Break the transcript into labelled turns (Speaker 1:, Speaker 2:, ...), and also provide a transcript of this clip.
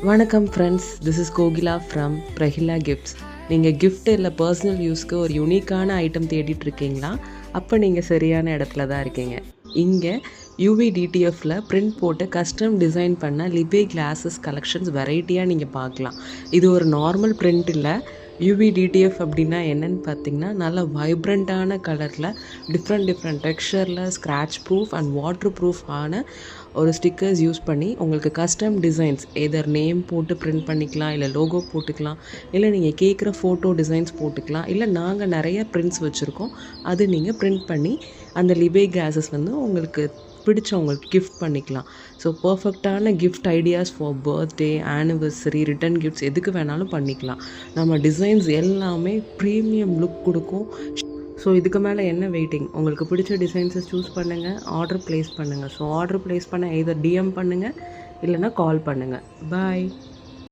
Speaker 1: வணக்கம் friends, this is Kokila from Prahila gifts. நீங்கள் gift இல்லை பர்சனல் யூஸ்க்கு ஒரு யூனிக்கான ஐட்டம் தேடிட்டு இருக்கீங்களா? அப்போ நீங்கள் சரியான இடத்துல தான் இருக்கீங்க. இங்கே UV-DTFல பிரிண்ட் போட்டு கஸ்டம் டிசைன் பண்ண லிபே கிளாஸஸ் கலெக்ஷன்ஸ் வெரைட்டியாக நீங்கள் பார்க்கலாம். இது ஒரு நார்மல் பிரிண்ட் இல்லை. UV-DTF அப்படின்னா என்னன்னு பார்த்தீங்கன்னா, நல்ல வைப்ரண்ட்டான கலரில் டிஃப்ரெண்ட் டெக்ஸ்சரில் scratchproof and waterproof ஆன ஒரு ஸ்டிக்கர்ஸ் யூஸ் பண்ணி உங்களுக்கு கஸ்டம் டிசைன்ஸ் எதர் நேம் போட்டு பிரிண்ட் பண்ணிக்கலாம், இல்லை லோகோ போட்டுக்கலாம், இல்லை நீங்கள் கேட்குற ஃபோட்டோ டிசைன்ஸ் போட்டுக்கலாம், இல்லை நாங்கள் நிறைய பிரிண்ட்ஸ் வச்சுருக்கோம், அது நீங்கள் பிரிண்ட் பண்ணி அந்த லிபே கிளாஸஸ் உங்களுக்கு பிடிச்சவங்களுக்கு கிஃப்ட் பண்ணிக்கலாம். ஸோ பர்ஃபெக்டான gift ideas for birthday, anniversary, return gifts எதுக்கு வேணாலும் பண்ணிக்கலாம். நம்ம டிசைன்ஸ் எல்லாமே ப்ரீமியம் லுக் கொடுக்கும். ஸோ இதுக்கு மேலே என்ன வெயிட்டிங்? உங்களுக்கு பிடிச்ச டிசைன்ஸை சூஸ் பண்ணுங்கள், ஆர்டர் ப்ளேஸ் பண்ணுங்கள். ஸோ ஆர்டர் ப்ளேஸ் பண்ண எய்தர் DM பண்ணுங்கள், இல்லைனா கால் பண்ணுங்கள். பாய்.